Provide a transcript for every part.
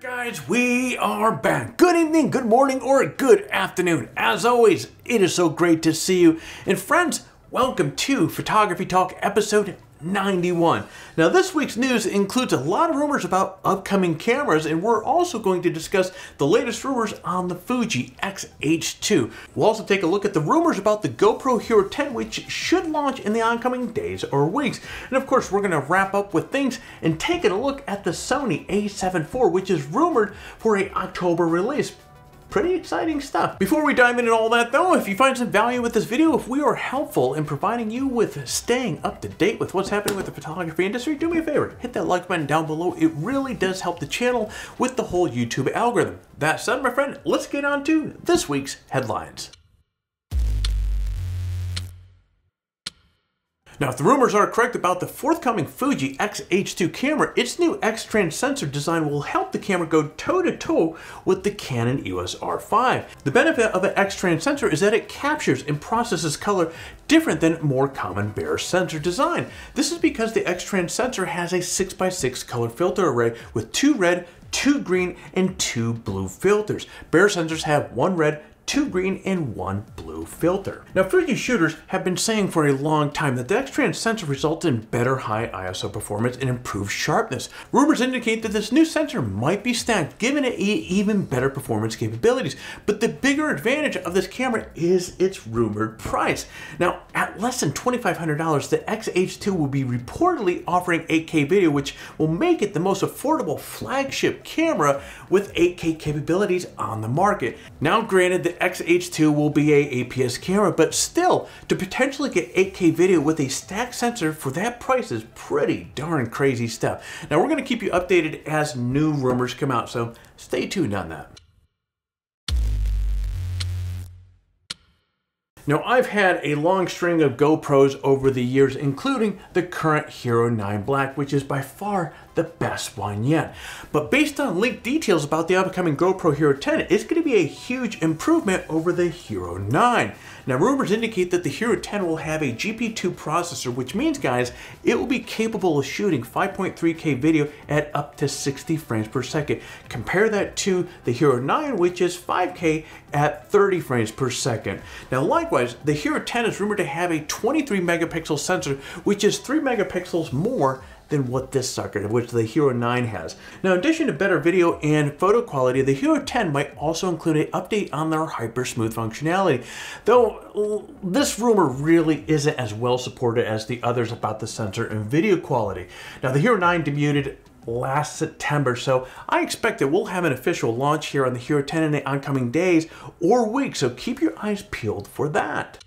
Guys, we are back. Good evening, good morning, or good afternoon. As always, it is so great to see you. And friends, welcome to Photography Talk episode 91. Now, this week's news includes a lot of rumors about upcoming cameras, and we're also going to discuss the latest rumors on the Fuji XH2. We'll also take a look at the rumors about the GoPro Hero 10, which should launch in the oncoming days or weeks. And of course, we're going to wrap up with things and taking a look at the Sony a7 IV, which is rumored for an October release. Pretty exciting stuff. Before we dive into all that though, if you find some value with this video, if we are helpful in providing you with staying up to date with what's happening with the photography industry, do me a favor, hit that like button down below. It really does help the channel with the whole YouTube algorithm. That said, my friend, let's get on to this week's headlines. Now, if the rumors are correct about the forthcoming Fuji XH2 camera, its new X-Trans sensor design will help the camera go toe-to-toe with the Canon EOS R5. The benefit of an X-Trans sensor is that it captures and processes color different than more common bare sensor design. This is because the X-Trans sensor has a 6x6 color filter array with 2 red, 2 green, and 2 blue filters. Bare sensors have 1 red, 2 green, and 1 blue filter. Now, Fuji shooters have been saying for a long time that the X-Trans sensor results in better high ISO performance and improved sharpness. Rumors indicate that this new sensor might be stacked, giving it even better performance capabilities. But the bigger advantage of this camera is its rumored price. Now, at less than $2,500, the XH2 will be reportedly offering 8K video, which will make it the most affordable flagship camera with 8K capabilities on the market. Now, granted, the XH2 will be a APS camera, but still, to potentially get 8K video with a stacked sensor for that price is pretty darn crazy stuff. Now, we're going to keep you updated as new rumors come out, so stay tuned on that. Now, I've had a long string of GoPros over the years, including the current Hero 9 Black, which is by far the best one yet. But based on leaked details about the upcoming GoPro Hero 10, it's going to be a huge improvement over the Hero 9. Now, rumors indicate that the Hero 10 will have a GP2 processor, which means, guys, it will be capable of shooting 5.3K video at up to 60 frames per second. Compare that to the Hero 9, which is 5K at 30 frames per second. Now, likewise, the Hero 10 is rumored to have a 23 megapixel sensor, which is 3 megapixels more than what this sucker, which the Hero 9 has. Now, in addition to better video and photo quality, the Hero 10 might also include an update on their hyper smooth functionality, though this rumor really isn't as well supported as the others about the sensor and video quality. Now, the Hero 9 debuted last September, so I expect that we'll have an official launch here on the Hero 10 in the oncoming days or weeks, so keep your eyes peeled for that.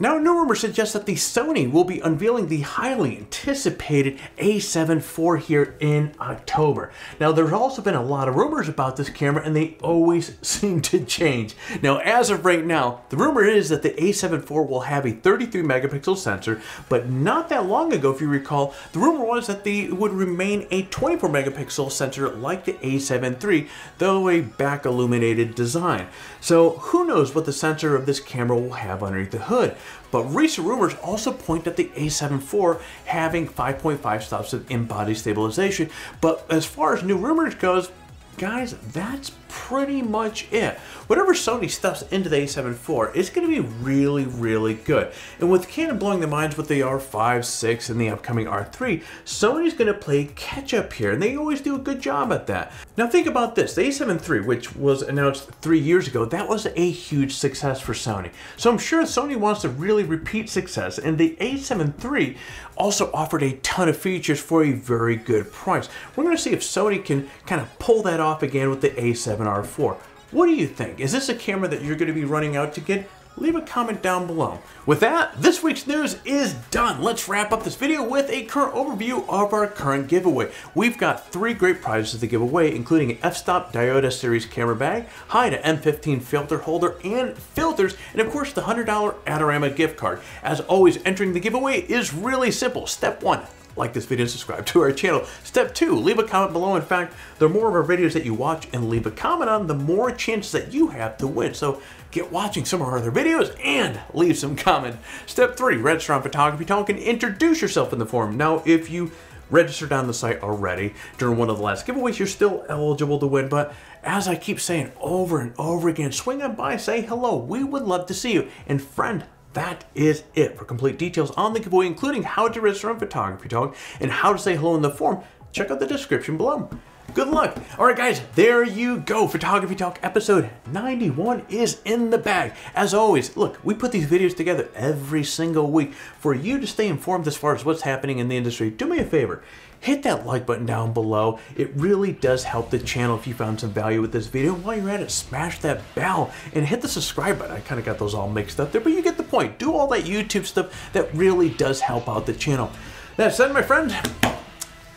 Now, a new rumor suggests that the Sony will be unveiling the highly anticipated a7 IV here in October. Now, there's also been a lot of rumors about this camera, and they always seem to change. Now, as of right now, the rumor is that the a7 IV will have a 33 megapixel sensor, but not that long ago, if you recall, the rumor was that it would remain a 24 megapixel sensor like the a7 III, though a back illuminated design. So who knows what the sensor of this camera will have underneath the hood. But recent rumors also point at the a7 IV having 5.5 stops of in-body stabilization. But as far as new rumors goes, guys, that's pretty much it. Whatever Sony stuffs into the a7 IV, it's going to be really, really good. And with Canon blowing the minds with the R5, 6, and the upcoming R3, Sony's going to play catch up here, and they always do a good job at that. Now think about this, the a7 III, which was announced 3 years ago, that was a huge success for Sony. So I'm sure Sony wants to really repeat success, and the a7 III also offered a ton of features for a very good price. We're going to see if Sony can kind of pull that off again with the a7 R4. What do you think? Is this a camera that you're going to be running out to get? Leave a comment down below. With that, this week's news is done. Let's wrap up this video with a current overview of our current giveaway. We've got 3 great prizes to give away, including an f-stop Diode series camera bag, hide an M15 filter holder and filters, and of course the $100 Adorama gift card. As always, entering the giveaway is really simple. Step 1. Like this video and subscribe to our channel. Step 2, leave a comment below. In fact, the more of our videos that you watch and leave a comment on, the more chances that you have to win. So get watching some of our other videos and leave some comment. Step 3, register on Photography Talk and introduce yourself in the forum. Now, if you registered on the site already during one of the last giveaways, you're still eligible to win. But as I keep saying over and over again, swing on by, say hello. We would love to see you. And friend, that is it. For complete details on the giveaway, including how to register on Photography Talk and how to say hello in the forum, check out the description below. Good luck. All right, guys, there you go. Photography Talk episode 91 is in the bag. As always, look, we put these videos together every single week for you to stay informed as far as what's happening in the industry. Do me a favor. Hit that like button down below. It really does help the channel if you found some value with this video. And while you're at it, smash that bell and hit the subscribe button. I kind of got those all mixed up there, but you get the point. Do all that YouTube stuff that really does help out the channel. That said, my friend,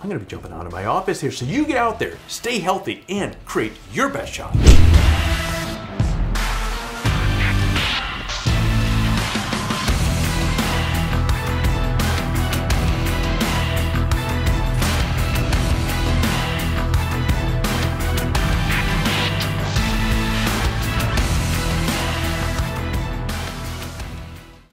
I'm going to be jumping out of my office here, so you get out there, stay healthy, and create your best shot.